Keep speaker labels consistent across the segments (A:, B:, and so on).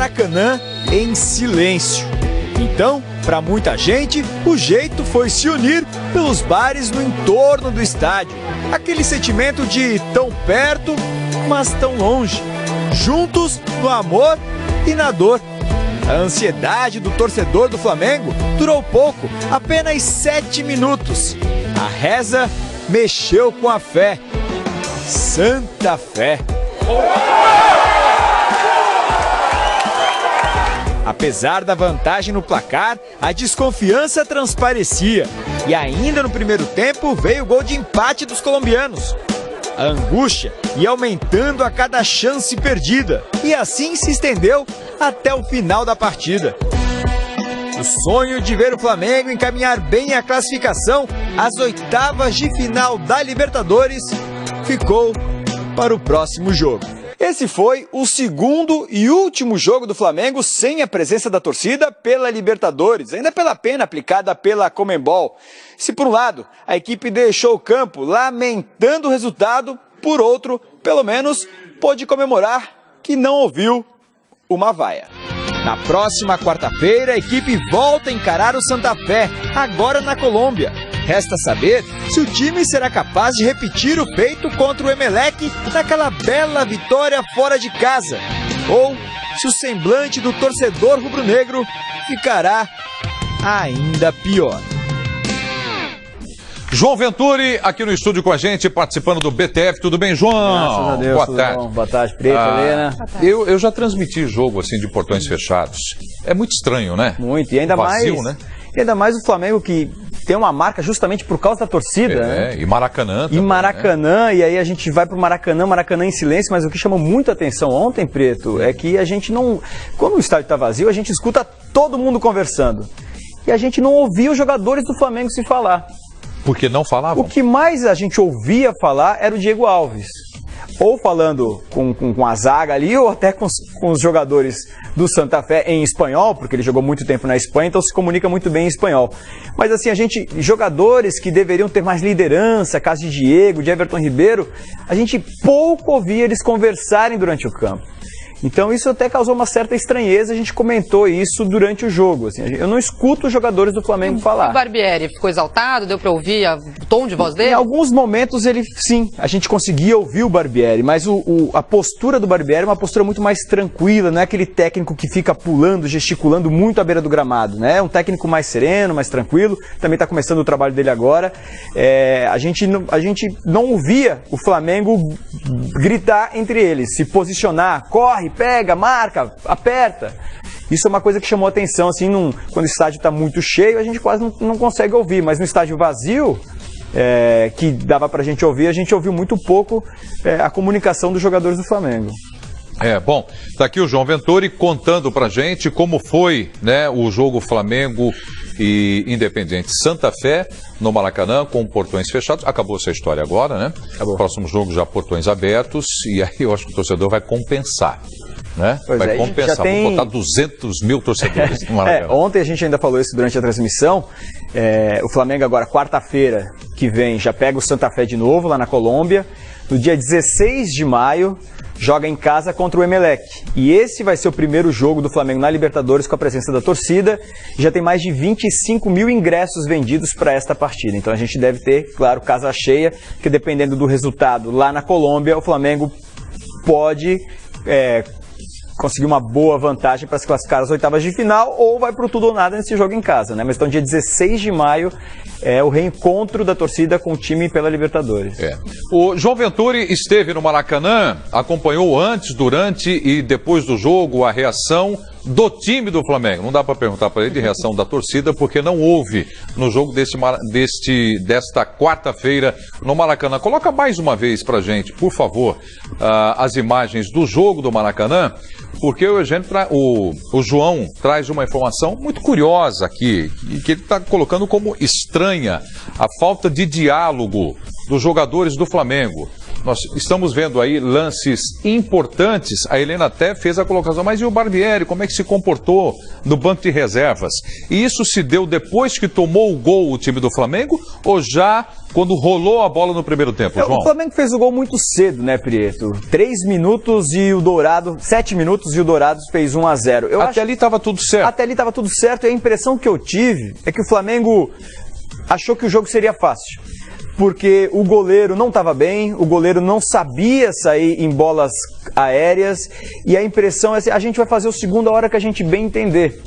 A: Maracanã em silêncio. Então, para muita gente, o jeito foi se unir pelos bares no entorno do estádio. Aquele sentimento de tão perto, mas tão longe. Juntos no amor e na dor. A ansiedade do torcedor do Flamengo durou pouco, apenas 7 minutos. A reza mexeu com a fé. Santa fé. Apesar da vantagem no placar, a desconfiança transparecia. E ainda no primeiro tempo veio o gol de empate dos colombianos. A angústia ia aumentando a cada chance perdida. E assim se estendeu até o final da partida. O sonho de ver o Flamengo encaminhar bem a classificação às oitavas de final da Libertadores ficou para o próximo jogo. Esse foi o segundo e último jogo do Flamengo sem a presença da torcida pela Libertadores, ainda pela pena aplicada pela Conmebol. Se por um lado a equipe deixou o campo lamentando o resultado, por outro, pelo menos, pôde comemorar que não ouviu uma vaia. Na próxima quarta-feira, a equipe volta a encarar o Santa Fé, agora na Colômbia. Resta saber se o time será capaz de repetir o feito contra o Emelec naquela bela vitória fora de casa. Ou se o semblante do torcedor rubro-negro ficará ainda pior.
B: João Venturi, aqui no estúdio com a gente, participando do BTF. Tudo bem, João?
C: Graças a Deus,
B: boa tarde.
C: Bom. Boa tarde, Preto, Helena.
B: Eu já transmiti jogo assim de portões fechados. É muito estranho, né?
C: Muito, e ainda
B: vazio,
C: mais,
B: né?
C: E ainda mais o Flamengo que tem uma marca justamente por causa da torcida, né?
B: E Maracanã também,
C: e Maracanã, né? E aí a gente vai pro Maracanã em silêncio, mas o que chamou muito a atenção ontem, Preto, é que a gente não... Quando o estádio tá vazio, a gente escuta todo mundo conversando. E a gente não ouvia os jogadores do Flamengo se falar.
B: Porque não falavam?
C: O que mais a gente ouvia falar era o Diego Alves. Ou falando com a zaga ali, ou até com os jogadores do Santa Fé em espanhol, porque ele jogou muito tempo na Espanha, então se comunica muito bem em espanhol. Mas assim, jogadores que deveriam ter mais liderança, caso de Diego, de Everton Ribeiro, a gente pouco ouvia eles conversarem durante o campo. Então isso até causou uma certa estranheza, a gente comentou isso durante o jogo. Assim, eu não escuto os jogadores do Flamengo falar.
D: O Barbieri ficou exaltado, deu para ouvir o tom de voz dele?
C: Em alguns momentos sim, a gente conseguia ouvir o Barbieri, mas a postura do Barbieri é uma postura muito mais tranquila, não é aquele técnico que fica pulando, gesticulando muito à beira do gramado, né? É um técnico mais sereno, mais tranquilo, também está começando o trabalho dele agora. A gente não ouvia o Flamengo gritar entre eles, se posicionar, corre, pega, marca, aperta. Isso é uma coisa que chamou a atenção, assim, quando o estádio está muito cheio, a gente quase não consegue ouvir, mas no estádio vazio, que dava pra gente ouvir, a gente ouviu muito pouco a comunicação dos jogadores do Flamengo.
B: Bom, tá aqui o João Venturi contando pra gente como foi, né, o jogo Flamengo e Independiente Santa Fé no Maracanã com portões fechados. Acabou essa história agora, né? Acabou. Próximo jogo já portões abertos e aí eu acho que o torcedor vai compensar, né? Vai compensar, vou botar 200 mil torcedores no Maracanã.
C: Ontem a gente ainda falou isso durante a transmissão. O Flamengo agora, quarta-feira que vem, já pega o Santa Fé de novo lá na Colômbia. No dia 16 de maio, joga em casa contra o Emelec. E esse vai ser o primeiro jogo do Flamengo na Libertadores com a presença da torcida. Já tem mais de 25 mil ingressos vendidos para esta partida. Então a gente deve ter, claro, casa cheia, que dependendo do resultado lá na Colômbia, o Flamengo pode conseguir uma boa vantagem para se classificar às oitavas de final ou vai pro tudo ou nada nesse jogo em casa, né? Mas então dia 16 de maio é o reencontro da torcida com o time pela Libertadores.
B: O João Venturi esteve no Maracanã, acompanhou antes, durante e depois do jogo a reação do time do Flamengo. Não dá para perguntar para ele de reação da torcida, porque não houve no jogo desta quarta-feira no Maracanã. Coloca mais uma vez pra gente, por favor, as imagens do jogo do Maracanã, porque o João traz uma informação muito curiosa aqui, que ele está colocando como estranha a falta de diálogo dos jogadores do Flamengo. nós estamos vendo aí lances importantes. A Helena até fez a colocação, mas e o Barbieri, como é que se comportou no banco de reservas? E isso se deu depois que tomou o gol o time do Flamengo ou já quando rolou a bola no primeiro tempo, João?
C: O Flamengo fez o gol muito cedo, né, Prieto? 3 minutos e o Dourado, 7 minutos e o Dourado fez 1-0.
B: Até ali estava tudo certo.
C: Até ali estava tudo certo e a impressão que eu tive é que o Flamengo achou que o jogo seria fácil. Porque o goleiro não estava bem, o goleiro não sabia sair em bolas aéreas e a impressão é assim, a gente vai fazer o segundo a hora que a gente bem entender.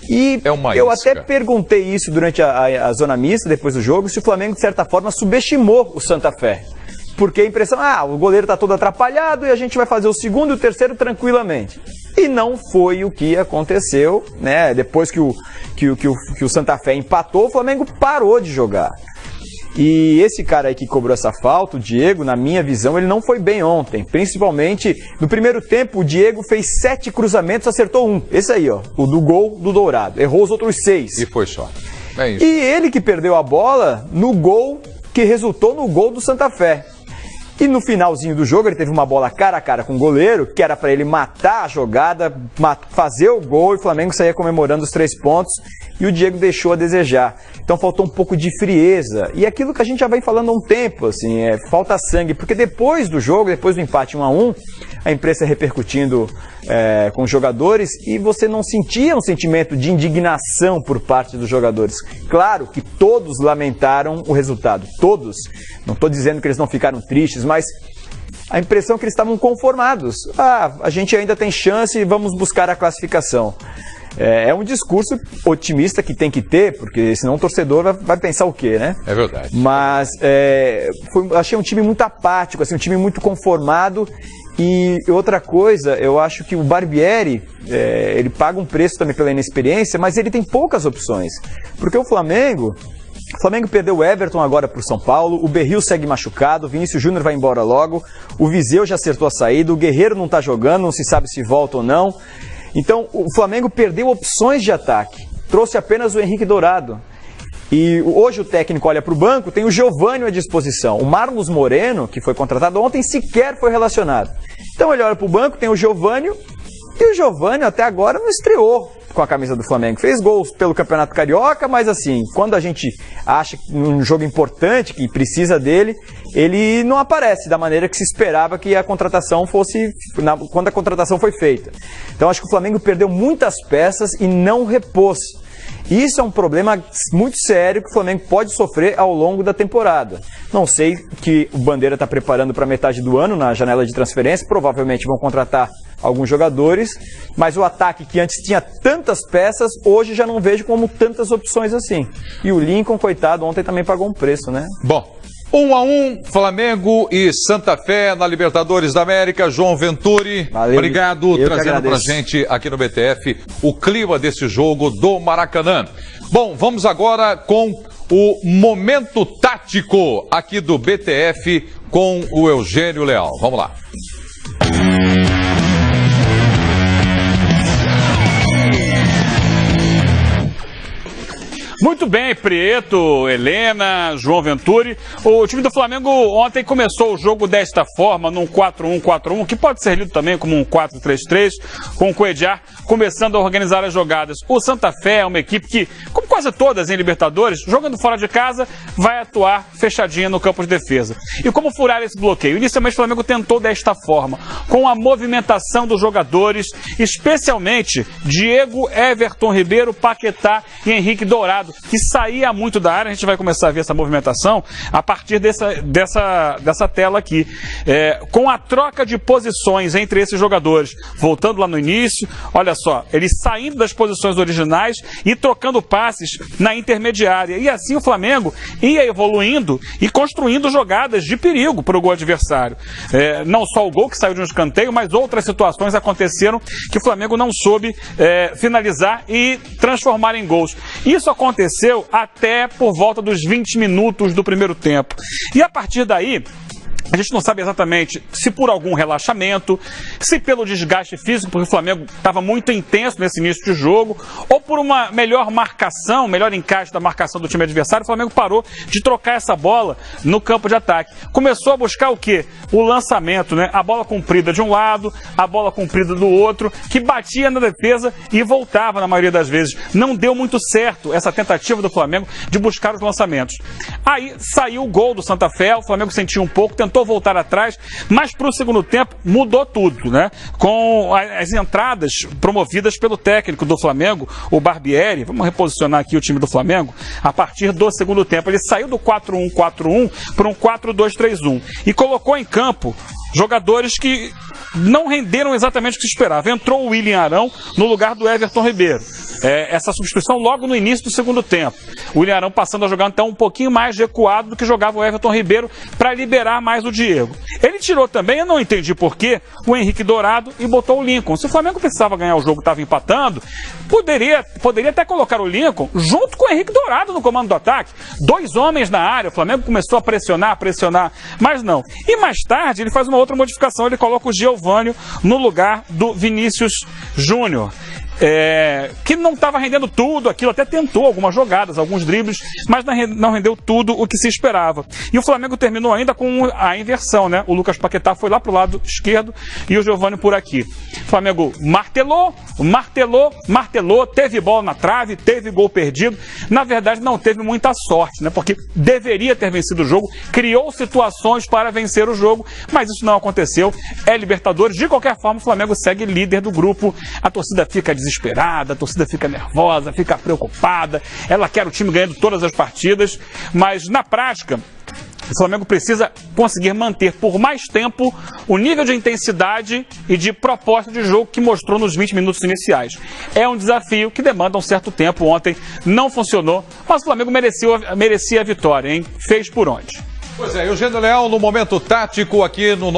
C: E eu até perguntei isso durante a zona mista, depois do jogo, se o Flamengo, de certa forma, subestimou o Santa Fé. Porque a impressão, o goleiro está todo atrapalhado e a gente vai fazer o segundo e o terceiro tranquilamente. E não foi o que aconteceu, né? Depois que o Santa Fé empatou, o Flamengo parou de jogar. E esse cara aí que cobrou essa falta, o Diego, na minha visão, ele não foi bem ontem. Principalmente no primeiro tempo, o Diego fez 7 cruzamentos, acertou 1. Esse aí, ó, o do gol do Dourado. Errou os outros 6.
B: E foi só. É isso.
C: E ele que perdeu a bola no gol que resultou no gol do Santa Fé. E no finalzinho do jogo ele teve uma bola cara a cara com o goleiro, que era para ele matar a jogada, fazer o gol e o Flamengo saía comemorando os 3 pontos e o Diego deixou a desejar. Então faltou um pouco de frieza. E aquilo que a gente já vem falando há um tempo, assim, falta sangue, porque depois do jogo, depois do empate 1-1, a imprensa repercutindo com os jogadores e você não sentia um sentimento de indignação por parte dos jogadores. Claro que todos lamentaram o resultado, todos. Não estou dizendo que eles não ficaram tristes, mas a impressão é que eles estavam conformados. A gente ainda tem chance, vamos buscar a classificação. É um discurso otimista que tem que ter, porque senão o torcedor vai pensar o quê, né?
B: É verdade.
C: Mas achei um time muito apático, assim, um time muito conformado. E outra coisa, eu acho que o Barbieri, ele paga um preço também pela inexperiência, mas ele tem poucas opções. Porque o Flamengo perdeu o Everton agora para o São Paulo, o Berril segue machucado, o Vinícius Júnior vai embora logo, o Viseu já acertou a saída, o Guerreiro não está jogando, não se sabe se volta ou não. Então o Flamengo perdeu opções de ataque, trouxe apenas o Henrique Dourado. E hoje o técnico olha para o banco, tem o Giovânio à disposição. O Marlos Moreno, que foi contratado ontem, sequer foi relacionado. Então ele olha para o banco, tem o Giovânio, e o Giovânio até agora não estreou com a camisa do Flamengo. Fez gols pelo Campeonato Carioca, mas assim, quando a gente acha que um jogo importante, que precisa dele, ele não aparece da maneira que se esperava que a contratação fosse, quando a contratação foi feita. Então acho que o Flamengo perdeu muitas peças e não repôs. Isso é um problema muito sério que o Flamengo pode sofrer ao longo da temporada. Não sei que o Bandeira está preparando para metade do ano na janela de transferência, provavelmente vão contratar alguns jogadores, mas o ataque que antes tinha tantas peças, hoje já não vejo como tantas opções assim. E o Lincoln, coitado, ontem também pagou um preço, né?
B: Bom, 1-1, Flamengo e Santa Fé na Libertadores da América. João Venturi,
C: valeu,
B: obrigado, trazendo pra gente aqui no BTF o clima desse jogo do Maracanã. Bom, vamos agora com o momento tático aqui do BTF com o Eugênio Leal. Vamos lá.
E: Muito bem, Prieto, Helena, João Venturi. O time do Flamengo ontem começou o jogo desta forma, num 4-1-4-1, que pode ser lido também como um 4-3-3, com o Cuéllar começando a organizar as jogadas. O Santa Fé é uma equipe que, como quase todas em Libertadores, jogando fora de casa, vai atuar fechadinha no campo de defesa. E como furar esse bloqueio? Inicialmente o Flamengo tentou desta forma, com a movimentação dos jogadores, especialmente Diego, Everton Ribeiro, Paquetá e Henrique Dourado, que saía muito da área. A gente vai começar a ver essa movimentação a partir dessa tela aqui, com a troca de posições entre esses jogadores. Voltando lá no início, olha só, eles saindo das posições originais e trocando passes na intermediária. E assim o Flamengo ia evoluindo e construindo jogadas de perigo para o gol adversário. Não só o gol que saiu de um escanteio, mas outras situações aconteceram que o Flamengo não soube finalizar e transformar em gols. Isso aconteceu até por volta dos 20 minutos do primeiro tempo. E a partir daí, A gente não sabe exatamente se por algum relaxamento, se pelo desgaste físico, porque o Flamengo estava muito intenso nesse início de jogo, ou por uma melhor marcação, melhor encaixe da marcação do time adversário, o Flamengo parou de trocar essa bola no campo de ataque. Começou a buscar o quê? O lançamento, né? A bola comprida de um lado, a bola comprida do outro, que batia na defesa e voltava na maioria das vezes. Não deu muito certo essa tentativa do Flamengo de buscar os lançamentos. Aí saiu o gol do Santa Fé, o Flamengo sentiu um pouco, tentou voltar atrás, mas para o segundo tempo mudou tudo, né? Com as entradas promovidas pelo técnico do Flamengo, o Barbieri. Vamos reposicionar aqui o time do Flamengo a partir do segundo tempo. Ele saiu do 4-1-4-1 para um 4-2-3-1 e colocou em campo jogadores que não renderam exatamente o que se esperava. Entrou o William Arão no lugar do Everton Ribeiro. Essa substituição logo no início do segundo tempo. O William Arão passando a jogar então um pouquinho mais recuado do que jogava o Everton Ribeiro para liberar mais o Diego. Ele tirou também, eu não entendi porquê, o Henrique Dourado e botou o Lincoln. Se o Flamengo precisava ganhar o jogo, estava empatando, poderia até colocar o Lincoln junto com o Henrique Dourado no comando do ataque. 2 homens na área, o Flamengo começou a pressionar, mas não. E mais tarde ele faz uma outra modificação, ele coloca o Giovânio no lugar do Vinícius Júnior. Que não estava rendendo tudo aquilo, até tentou algumas jogadas, alguns dribles, mas não rendeu tudo o que se esperava. E o Flamengo terminou ainda com a inversão, né? O Lucas Paquetá foi lá para o lado esquerdo e o Giovânio por aqui. O Flamengo martelou, teve bola na trave, teve gol perdido. Na verdade, não teve muita sorte, né? Porque deveria ter vencido o jogo, criou situações para vencer o jogo, mas isso não aconteceu. É Libertadores. De qualquer forma, o Flamengo segue líder do grupo. A torcida fica desesperada, a torcida fica nervosa, fica preocupada, ela quer o time ganhando todas as partidas, mas na prática o Flamengo precisa conseguir manter por mais tempo o nível de intensidade e de proposta de jogo que mostrou nos 20 minutos iniciais. É um desafio que demanda um certo tempo. Ontem não funcionou, mas o Flamengo merecia a vitória, hein? Fez por onde?
B: Pois é, Eugênio Leal no Momento Tático aqui no